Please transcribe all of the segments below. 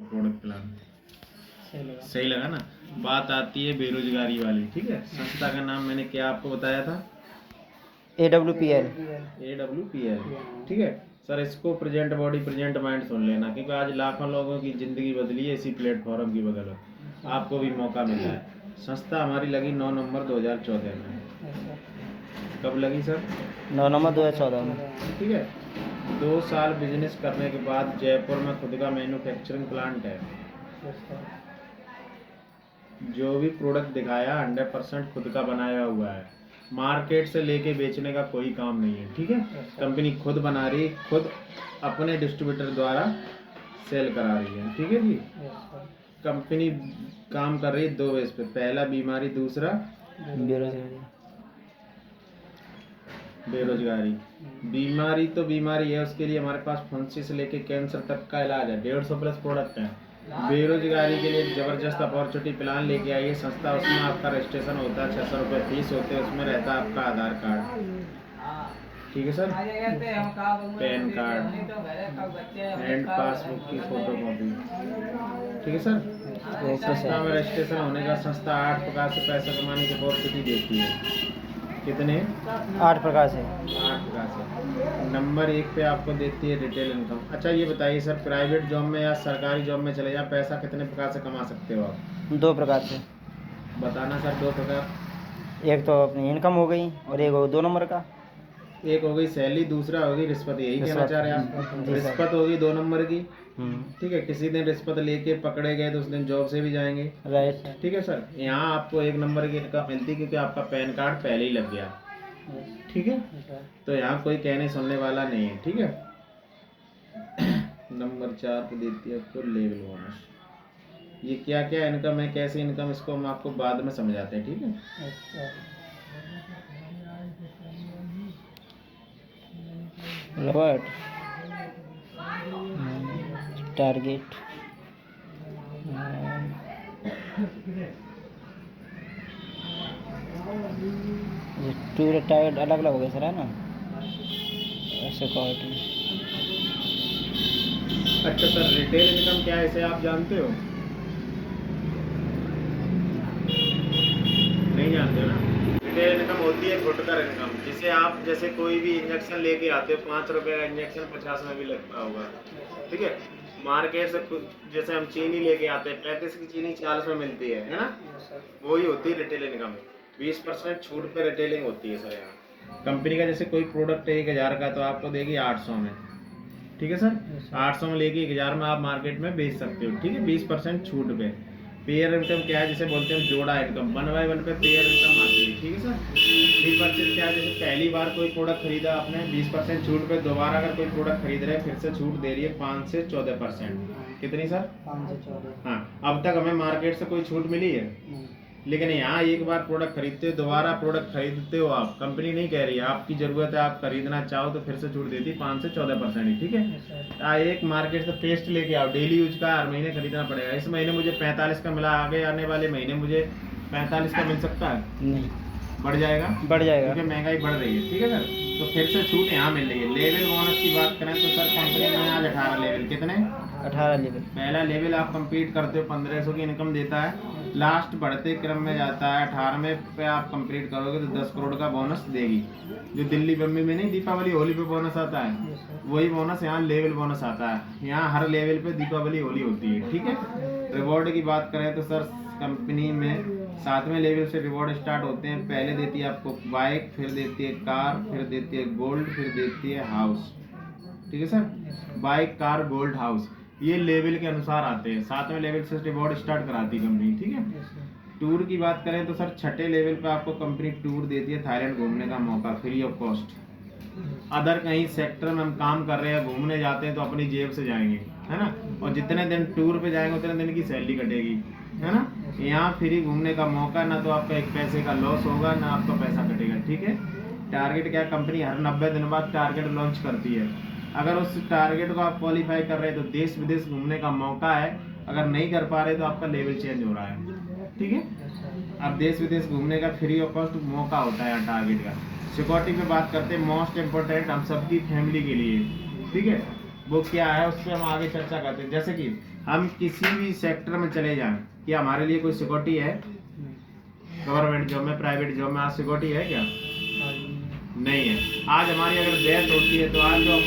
Product plan सही लगा ना। बात आती है बेरोजगारी वाली, ठीक है। संस्था का नाम मैंने क्या आपको बताया था? AWPL। ठीक है सर। इसको प्रेजेंट बॉडी प्रेजेंट माइंड सुन लेना, क्योंकि आज लाखों लोगों की ज़िंदगी बदली है इसी प्लेटफॉर्म की बदौलत। आपको भी मौका मिला है। संस्था हमारी लगी 9 नवंबर 2014 में। कब लगी सर? 9 नवंबर 2014 में। ठीक है। 2 साल बिजनेस करने के बाद जयपुर में खुद का मैन्युफैक्चरिंग प्लांट है। जो भी प्रोडक्ट दिखाया 100% खुद का बनाया हुआ है। मार्केट से लेके बेचने का कोई काम नहीं है, ठीक है। कंपनी खुद बना रही, खुद अपने डिस्ट्रीब्यूटर द्वारा सेल करा रही है, ठीक है जी। कंपनी काम कर रही है 2 बेस पे, पहला बीमारी, दूसरा बेरोजगारी। बीमारी तो बीमारी है, उसके लिए हमारे पास फंसी से लेके कैंसर तक का इलाज है, 150+ प्रोडक्ट है। बेरोजगारी के लिए एक ज़बरदस्त अपॉर्चुनिटी प्लान लेके आई है संस्था। उसमें आपका रजिस्ट्रेशन होता है, 600 रुपये फीस होते हैं। उसमें रहता है आपका आधार कार्ड, ठीक है sir, pan card and passbook की फोटोकॉपी, ठीक है सर। संस्था में रजिस्ट्रेशन होने का संस्था 8 प्रकार से पैसा कमाने की अपॉर्चुनिटी देती है। कितने? 8 प्रकार से। 8 प्रकार से। नंबर 1 पे आपको देती है रिटेल इनकम। अच्छा ये बताइए सर, प्राइवेट जॉब में या सरकारी जॉब में चले जाए, पैसा कितने प्रकार से कमा सकते हो आप? 2 प्रकार से। बताना सर 2 प्रकार। एक तो अपनी इनकम हो गई और एक 2 नंबर का। एक हो गई सैलरी, दूसरा होगी रिश्वत। यही कहना चाह रहे हैं आप? जी सर। रिश्वत होगी 2 नंबर की, ठीक है। किसी दिन रिश्वत लेके पकड़े गए तो उस दिन जॉब से भी जाएंगे, राइट। ठीक है सर। यहाँ आपको 1 नंबर की इनकम मिलती है क्योंकि आपका पैन कार्ड पहले ही लग गया, ठीक है। तो यहाँ कोई कहने सुनने वाला नहीं है, ठीक है। नंबर 4 पे देती है आपको लेवल बोनस। ये क्या क्या इनकम है, कैसी इनकम, इसको हम आपको बाद में समझाते हैं, ठीक है। रॉबर्ट टारगेट टूर टारगेट अलग अलग हो गया सर, है ना? ऐसे क्वालिटी। अच्छा सर, रिटेल इनकम क्या है इसे आप जानते हो? नहीं जानते हो ना। रिटेल इनकम होती है फुटकर इनकम, जिसे आप जैसे कोई भी इंजेक्शन लेके आते हो, 5 रुपये का इंजेक्शन 50 में भी लगता होगा, ठीक है। मार्केट से जैसे हम चीनी लेके आते हैं, 35 की चीनी 40 में मिलती है ना। वही होती है रिटेल इनकम। 20% छूट पे रिटेलिंग होती है सर यहाँ। कंपनी का जैसे कोई प्रोडक्ट 1000 का तो आपको देगी 800 में, ठीक है सर। 800 में लेके 1000 में आप मार्केट में बेच सकते हो, ठीक है। 20% छूट पे। पेयर इनकम क्या है, जिसे बोलते हैं जोड़ा इनकम, 1 बाय 1 पे पेयर इनकम आती है, ठीक है सर। रीपर्चेज क्या है, जैसे पहली बार कोई प्रोडक्ट खरीदा आपने 20% छूट पे, दोबारा अगर कोई प्रोडक्ट खरीद रहे हैं फिर से छूट दे रही है 5 से 14%। कितनी सर? 5 से 14। हाँ, अब तक हमें मार्केट से कोई छूट मिली है? लेकिन यहाँ एक बार प्रोडक्ट खरीदते हो, दोबारा प्रोडक्ट खरीदते हो आप, कंपनी नहीं कह रही है, आपकी ज़रूरत है, आप खरीदना चाहो तो फिर से छूट देती 5 से 14% ही, ठीक है। एक मार्केट से पेस्ट लेके आओ, डेली यूज का, हर महीने खरीदना पड़ेगा। इस महीने मुझे 45 का मिला, आगे आने वाले महीने मुझे 45 का मिल सकता है? नहीं, बढ़ जाएगा, क्योंकि महंगाई बढ़ रही है, ठीक है सर। तो फिर से छूट यहाँ मिल रही है। लेवल बोनस की बात करें तो सर कंपनी में आज 18 लेवल, कितने? 18 लेवल। पहला लेवल आप कंप्लीट करते हो 1500 की इनकम देता है। लास्ट बढ़ते क्रम में जाता है, 18वें पे आप कंप्लीट करोगे तो 10 करोड़ का बोनस देगी। जो दिल्ली बम्बई में नहीं दीपावली होली पे बोनस आता है, वही बोनस यहाँ लेवल बोनस आता है। यहाँ हर लेवल पे दीपावली होली होती है, ठीक है। रिवॉर्ड की बात करें तो सर कंपनी में 7वें लेवल से रिवॉर्ड स्टार्ट होते हैं। पहले देती है आपको बाइक, फिर देती है कार, फिर देती है गोल्ड, फिर देती है हाउस, ठीक है sir. Bike, car, gold, house, ये लेवल के अनुसार आते हैं। 7वें लेवल से रिवॉर्ड स्टार्ट कराती है कंपनी, ठीक है। टूर की बात करें तो सर 6ठे लेवल पे आपको कंपनी टूर देती है, थाईलैंड घूमने का मौका फ्री ऑफ कॉस्ट। अदर कहीं सेक्टर में हम काम कर रहे हैं, घूमने जाते हैं तो अपनी जेब से जाएंगे, है ना। और जितने दिन टूर पे जाएंगे उतने दिन की सैलरी कटेगी, है ना। यहाँ फ्री घूमने का मौका, ना तो आपका एक पैसे का लॉस होगा, ना आपका पैसा कटेगा, ठीक है। टारगेट क्या, कंपनी हर 90 दिन बाद टारगेट लॉन्च करती है। अगर उस टारगेट को आप क्वालिफाई कर रहे हैं तो देश विदेश घूमने का मौका है। अगर नहीं कर पा रहे तो आपका लेवल चेंज हो रहा है, ठीक है। अब देश विदेश घूमने का फ्री ऑफ कॉस्ट मौका होता है टारगेट का। सिक्योरिटी पे बात करते हैं, मोस्ट इम्पोर्टेंट हम सबकी फैमिली के लिए, ठीक है। वो क्या है उस पर हम आगे चर्चा करते हैं। जैसे कि हम किसी भी सेक्टर में चले जाएं कि हमारे लिए कोई सिक्योरिटी है गवर्नमेंट जॉब में, प्राइवेट जॉब में, आज सिक्योरिटी है क्या? नहीं है। आज हमारी अगर डेथ होती है तो आज जो हम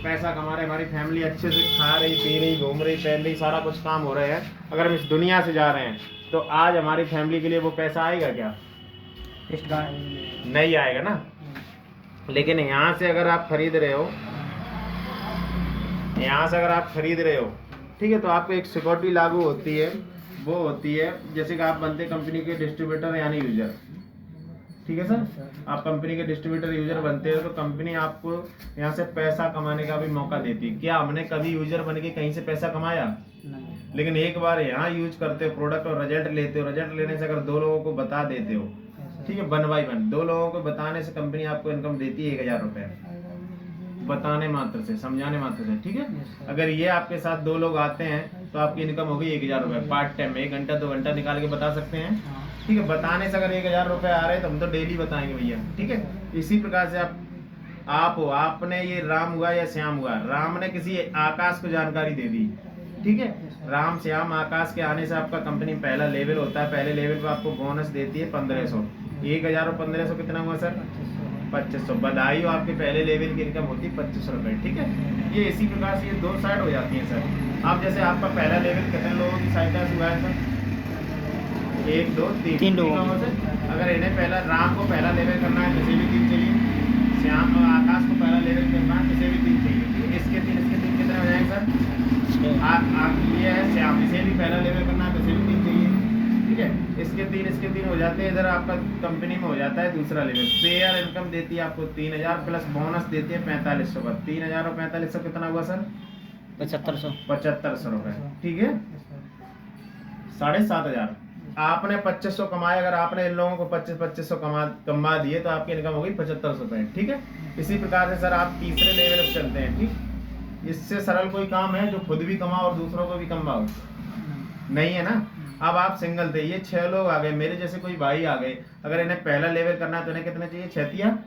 पैसा कमा रहे हैं, हमारी फैमिली अच्छे से खा रही, पी रही, घूम रही, पहन रही, सारा कुछ काम हो रहे हैं, अगर हम इस दुनिया से जा रहे हैं तो आज हमारी फैमिली के लिए वो पैसा आएगा क्या? नहीं आएगा ना। लेकिन यहाँ से अगर आप खरीद रहे हो, यहाँ से अगर आप खरीद रहे हो, ठीक है, तो आपको एक सिक्योरिटी लागू होती है, वो होती है जैसे कि आप बनते कंपनी के डिस्ट्रीब्यूटर यानी यूजर, ठीक है सर। आप कंपनी के डिस्ट्रीब्यूटर यूजर बनते हो तो कंपनी आपको यहाँ से पैसा कमाने का भी मौका देती है। क्या हमने कभी यूजर बन के कहीं से पैसा कमाया? नहीं। लेकिन एक बार यहाँ यूज करते हो प्रोडक्ट और रिजल्ट लेते हो, रिजल्ट लेने से अगर 2 लोगों को बता देते हो, ठीक है, 1 बाय 1 2 लोगों को बताने से कंपनी आपको इनकम देती है 1000 रुपये, बताने मात्र से, समझाने मात्र से, ठीक है। अगर ये आपके साथ 2 लोग आते हैं तो आपकी इनकम होगी 1000 रुपये पार्ट टाइम में, 1 घंटा 2 घंटा निकाल के बता सकते हैं, ठीक है। बताने से अगर 1000 रुपये आ रहे हैं तो हम तो डेली बताएंगे भैया, ठीक है। इसी प्रकार से आप हो, आपने ये राम हुआ या श्याम हुआ, राम ने किसी आकाश को जानकारी दे दी, ठीक है। राम श्याम आकाश के आने से आपका कंपनी पहला लेवल होता है, पहले लेवल पे आपको बोनस देती है 1500, 1000 और 1500 कितना हुआ सर? 2500। बधाई हो, आपके पहले लेवल की इनकम होती है 2500 रुपये, ठीक है। ये इसी प्रकार से ये 2 साइड हो जाती है सर। आप जैसे आपका पहला लेवल कितने लोगों की सहायता से हुआ है सर? 1 2 3 लोगों से। अगर इन्हें पहला राम को पहला लेवल करना है किसी भी 3 चाहिए, श्याम और आकाश को पहला लेवल करना है किसी भी 3 चाहिए, ठीक है। इसके 3 कितने हो जाएंगे सर? ये है श्याम, इसे भी पहला लेवल करना है किसी भी 3 चाहिए, ठीक है। इसके 3 हो जाते हैं। इधर आपका कंपनी में हो जाता है दूसरा लेवल। पेयर इनकम देती है आपको 3000 प्लस बोनस देती है 4500 का। 3000 और 4500 कितना हुआ सर? 7500 रुपये, ठीक है। 7500 आपने 2500 कमाए, अगर आपने इन लोगों को 2500 कमा दिए तो आपकी इनकम होगी 7500 रुपये, ठीक है। इसी प्रकार से सर आप तीसरे लेवल पर चलते हैं, ठीक। इससे सरल कोई काम है जो खुद भी कमाओ और दूसरों को भी कमाओ? नहीं है ना। अब आप सिंगल थे, ये 6 लोग आ गए, मेरे जैसे कोई भाई आ गए, अगर इन्हें पहला लेवल करना है तो इन्हें कितने चाहिए? 6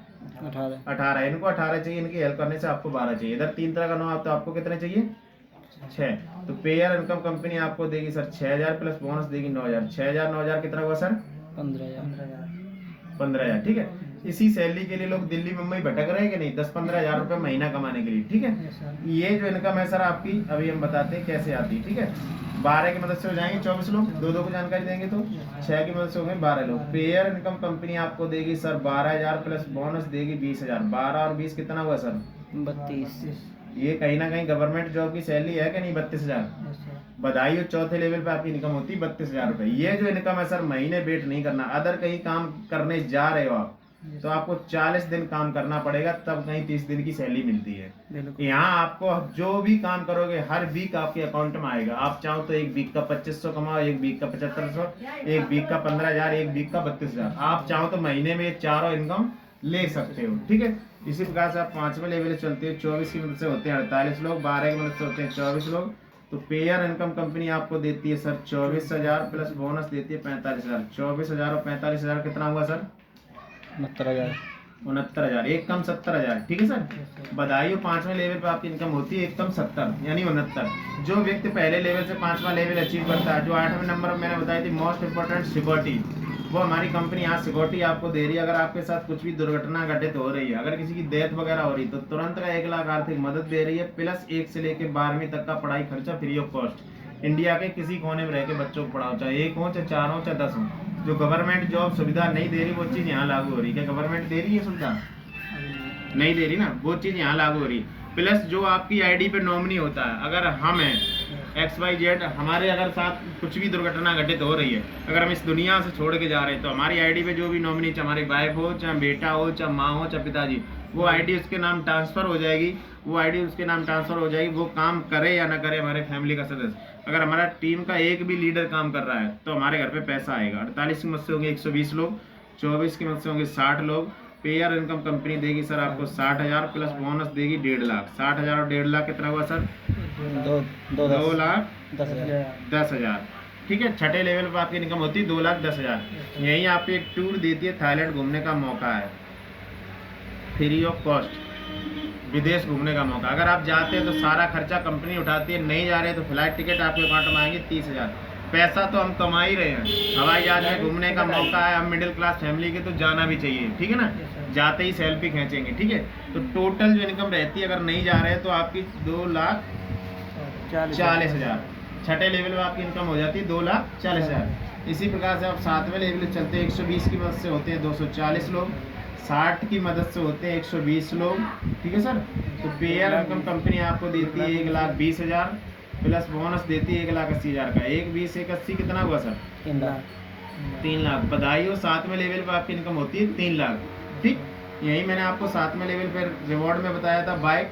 18, इनको 18 चाहिए, इनकी हेल्प करने से आपको 12 चाहिए। इधर 3 तरह का 9 तो आपको कितने चाहिए? 6। तो पेयर इनकम कंपनी आपको देगी सर 6000 प्लस बोनस देगी 9000। 6000 9000 कितना हुआ सर? 15,000, ठीक है। इसी सैलरी के लिए लोग दिल्ली मुंबई भटक रहे हैं कि नहीं, 10-15 हजार रुपये महीना कमाने के लिए, ठीक है। ये जो इनकम है सर आपकी, अभी हम बताते हैं कैसे आती है, ठीक है। 12 की मदद से हो जाएंगे 24 लोग, 2 को जानकारी देंगे तो 6 की मदद से हो गए 12 लोग। पेयर इनकम कंपनी आपको देगी सर 12000 प्लस बोनस देगी 20000। 12 और 20 कितना हुआ सर? 32। ये कहीं ना कहीं गवर्नमेंट जॉब की सैलरी है कि नहीं? 32000। बधाई हो, चौथे लेवल पे आपकी इनकम होती है 32000 रुपये। ये जो इनकम है सर महीने वेट नहीं करना। अदर कहीं काम करने जा रहे हो आप तो आपको 40 दिन काम करना पड़ेगा, तब कहीं 30 दिन की सैलरी मिलती है। यहाँ आपको जो भी काम करोगे हर वीक आपके अकाउंट में आएगा। आप चाहो तो 1 वीक का 2500 कमाओ, 1 वीक का 7500, 1 वीक का 15000, 1 वीक का 32000। आप चाहो तो महीने में 4 इनकम ले सकते हो, ठीक है। इसी प्रकार से आप 5वें लेवल चलते हो। 24 की मदद से होते हैं 48 लोग, 12 की मदद से होते हैं 24 लोग। तो पेयर इनकम कंपनी आपको देती है सर 24000 प्लस बोनस देती है 45000। 24000 और 45000 कितना हुआ सर? 69,000। एक कम 70,000, ठीक है सर। बधाई हो, 5वें लेवल पे आपकी इनकम होती है एक कम 70 यानी 69। जो व्यक्ति पहले लेवल से 5वां लेवल अचीव करता है, जो 8वें नंबर मैंने बताई थी मोस्ट इंपोर्टेंट सिक्योरिटी, वो हमारी कंपनी यहाँ सिक्योरिटी आपको दे रही है। अगर आपके साथ कुछ भी दुर्घटना घटित हो रही है, अगर किसी की डेथ वगैरह हो रही है तो तुरंत का 1 लाख आर्थिक मदद दे रही है, प्लस 1 से लेकर 12वीं तक का पढ़ाई खर्चा फ्री ऑफ कॉस्ट। इंडिया के किसी कोने में रह के बच्चों को पढ़ाओ, चाहे 1 हो, चाहे 4 हो, चाहे 10 हो। जो गवर्नमेंट जॉब सुविधा नहीं दे रही वो चीज़ यहाँ लागू हो रही है। क्या गवर्नमेंट दे रही है सुविधा? नहीं दे रही ना, वो चीज़ यहाँ लागू हो रही है। प्लस जो आपकी आईडी पे नॉमिनी होता है, अगर हम हैं XYZ, हमारे अगर साथ कुछ भी दुर्घटना घटित हो रही है, अगर हम इस दुनिया से छोड़ के जा रहे हैं तो हमारी आईडी पे जो भी नॉमिनी, चाहे हमारी वाइफ हो, चाहे बेटा हो, चाहे माँ हो, चाहे पिताजी, वो आईडी उसके नाम ट्रांसफ़र हो जाएगी। वो आईडी उसके नाम ट्रांसफ़र हो जाएगी। वो काम करे या ना करे, हमारे फैमिली का सदस्य, अगर हमारा टीम का एक भी लीडर काम कर रहा है तो हमारे घर पे पैसा आएगा। 48 की मदद से होंगे 120 लोग, 24 की मदद से होंगे 60 लोग। पेयर इनकम कंपनी देगी सर आपको 60,000 प्लस बोनस देगी 1.5 लाख। 60,000 और 1.5 लाख कितना हुआ सर? 2,10,000, ठीक है। 6ठे लेवल पर आपकी इनकम होती है 2,10,000। यहीं आपको एक टूर देती है, थाईलैंड घूमने का मौका है फ्री ऑफ कॉस्ट। विदेश घूमने का मौका। अगर आप जाते हैं तो सारा खर्चा कंपनी उठाती है, नहीं जा रहे तो फ्लाइट टिकट आपके अकाउंट में आएंगे 30,000। पैसा तो हम कमा ही रहे हैं, हवाई जहाज में घूमने का मौका है, हम मिडिल क्लास फैमिली के तो जाना भी चाहिए, ठीक है ना। जाते ही सेल्फी खींचेंगे, ठीक है। तो टोटल जो इनकम रहती है, अगर नहीं जा रहे हैं तो आपकी 2,40,000। छठे लेवल में आपकी इनकम हो जाती है 2,40,000। इसी प्रकार से आप सातवें लेवल में चलते हैं, 120 की मदद से होते हैं 240 लोग, 60 की मदद से होते हैं 120 लोग, ठीक है सर। तो पेयर इनकम कंपनी आपको देती है 1,20,000 प्लस बोनस देती है 1,80,000 का। 1,20 1,80 कितना हुआ सर? 3 लाख। बधाई हो, सातवें लेवल पर आपकी इनकम होती है 3 लाख, ठीक। यही मैंने आपको सातवें लेवल पर रिवॉर्ड में बताया था, बाइक,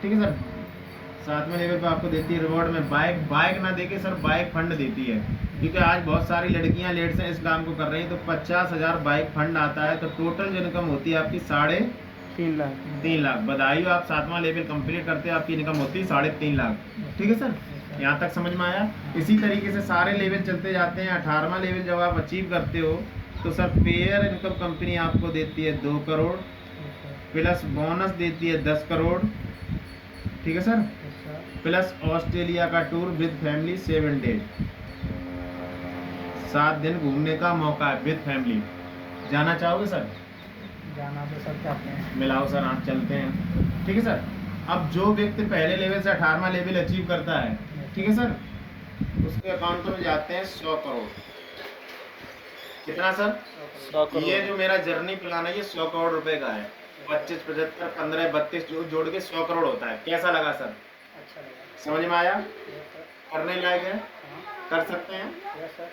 ठीक है सर। सातवें लेवल पे आपको देती है रिवॉर्ड में बाइक ना देके सर बाइक फंड देती है, क्योंकि आज बहुत सारी लड़कियां लेट्स हैं इस काम को कर रही हैं। तो 50,000 बाइक फंड आता है, तो टोटल जो इनकम होती है आपकी 3.5 लाख। बधाई हो, आप सातवां लेवल कंप्लीट करते हैं, आपकी इनकम होती है 3.5 लाख, ठीक है सर। यहाँ तक समझ में आया। इसी तरीके से सारे लेवल चलते जाते हैं। 18वां लेवल जब आप अचीव करते हो तो सर पेयर इनकम कंपनी आपको देती है 2 करोड़ प्लस बोनस देती है 10 करोड़, ठीक है सर। प्लस ऑस्ट्रेलिया का टूर विद फैमिली 7 डेज, 7 दिन घूमने का मौका है विद फैमिली। जाना चाहोगे सर? जाना तो सब चाहते हैं। मिलाओ सर, आप चलते हैं, ठीक है सर। अब जो व्यक्ति पहले लेवल से 18वां लेवल अचीव करता है, ठीक है सर, उसके अकाउंट में जाते हैं 100 करोड़। कितना सर? 100 करोड़। ये जो मेरा जर्नी प्लान है ये 100 करोड़ रुपए का है। 25, 75, 15, 32 जो जोड़ के 100 करोड़ होता है। कैसा लगा सर? अच्छा लगा। समझ में आया? करने लायक है? कर सकते हैं? सर।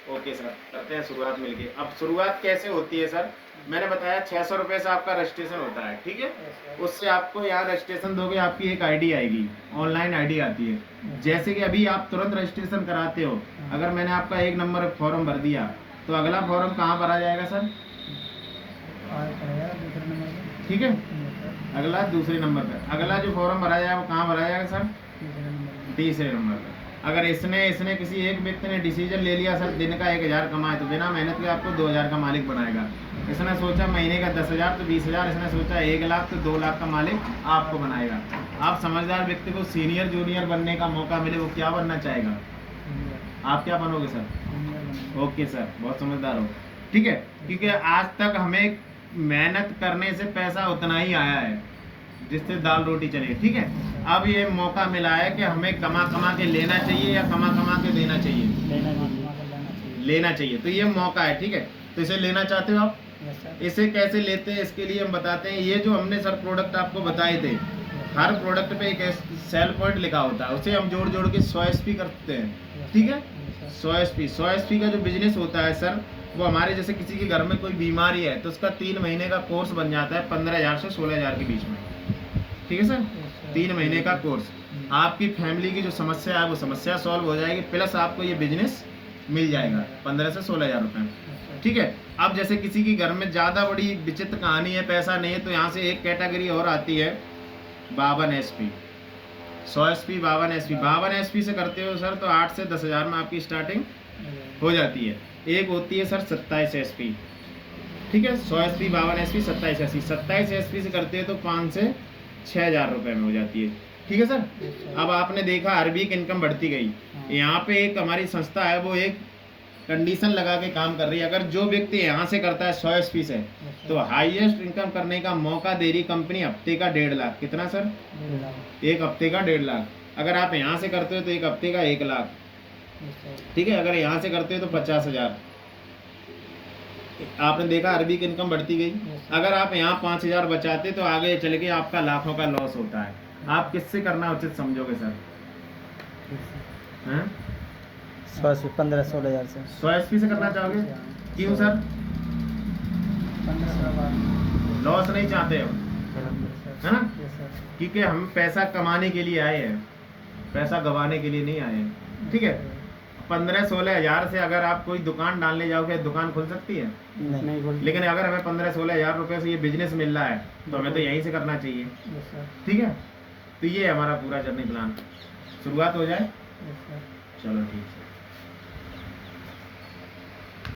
ओके सर, करते हैं शुरुआत मिलके। अब शुरुआत कैसे होती है सर? मैंने बताया 600 रुपये से आपका रजिस्ट्रेशन होता है, ठीक है। उससे आपको यहाँ रजिस्ट्रेशन दोगे, आपकी एक आईडी आएगी, ऑनलाइन आईडी आती है। जैसे कि अभी आप तुरंत रजिस्ट्रेशन कराते हो, अगर मैंने आपका 1 नंबर फॉर्म भर दिया तो अगला फॉर्म कहाँ भरा जाएगा सर? ठीक है, अगला दूसरे नंबर पर। अगला जो फॉर्म भरा जाएगा वो कहाँ भरा जाएगा सर? तीसरे नंबर पर। अगर इसने किसी एक व्यक्ति ने डिसीजन ले लिया सर दिन का 1,000 कमाए, तो बिना मेहनत के आपको 2,000 का मालिक बनाएगा। इसने सोचा महीने का 10,000 तो 20,000, इसने सोचा 1 लाख तो 2 लाख का मालिक आपको बनाएगा। आप समझदार व्यक्ति को सीनियर जूनियर बनने का मौका मिले, वो क्या बनना चाहेगा? आप क्या बनोगे सर? ओके सर, बहुत समझदार हो, ठीक है। क्योंकि आज तक हमें मेहनत करने से पैसा उतना ही आया है जिससे दाल रोटी चले, ठीक है। अब ये मौका मिला है कि हमें कमा कमा के लेना चाहिए या कमा कमा के देना चाहिए? लेना चाहिए। तो ये मौका है, ठीक है। तो इसे लेना चाहते हो आप? इसे कैसे लेते हैं इसके लिए हम बताते हैं। ये जो हमने सर प्रोडक्ट आपको बताए थे, हर प्रोडक्ट पे एक सेल पॉइंट लिखा होता है, उसे हम जोड़ जोड़ के 100 SP करते हैं, ठीक है। 100 SP का जो बिजनेस होता है सर, वो हमारे जैसे किसी के घर में कोई बीमारी है तो उसका 3 महीने का कोर्स बन जाता है 15,000 से 16,000 के बीच में, ठीक है सर। 3 महीने का कोर्स, आपकी फैमिली की जो समस्या है वो समस्या सॉल्व हो जाएगी, प्लस आपको ये बिजनेस मिल जाएगा 15 से 16,000 रुपये, ठीक है। अब जैसे किसी के घर में ज़्यादा बड़ी विचित्र कहानी है, पैसा नहीं है, तो यहाँ से एक कैटेगरी और आती है 52 SP, 100 SP 52 SP। 52 SP से करते हो सर तो 8 से 10,000 में आपकी स्टार्टिंग हो जाती है। एक होती है सर 27 SP, ठीक है। 100 SP 52 SP 27 SP। 27 SP से करते हैं तो 5 से 6,000 रुपये में हो जाती है, ठीक है सर। अब आपने देखा हर वीक इनकम बढ़ती गई। यहाँ पे एक हमारी संस्था है, वो एक कंडीशन लगा के काम कर रही है। अगर जो व्यक्ति यहाँ से करता है 100 SP से, तो हाईएस्ट इनकम करने का मौका दे रही कंपनी हफ्ते का 1.5 लाख। कितना सर? एक हफ्ते का 1.5 लाख। अगर आप यहाँ से करते हो तो एक हफ्ते का 1 लाख, ठीक है। अगर यहाँ से करते हो तो 50,000। आपने देखा अरबी की इनकम बढ़ती गई। अगर आप यहाँ 5,000 बचाते तो आगे चल के आपका लाखों का लॉस होता है। आप किससे करना उचित समझोगे सर? 100 से 15-16,000 से 100 SP से करना चाहोगे? क्यों सर? लॉस नहीं चाहते हो, है ना? क्योंकि हम पैसा कमाने के लिए आए हैं, पैसा गंवाने के लिए नहीं आए हैं, ठीक है। 15-16,000 से अगर आप कोई दुकान डालने जाओगे, दुकान खुल सकती है? नहीं। लेकिन अगर हमें 15-16,000 रुपये से ये बिजनेस मिल रहा है तो हमें तो यहीं से करना चाहिए, ठीक है। तो ये हमारा पूरा जर्नी प्लान। शुरुआत हो जाए? चलो ठीक है।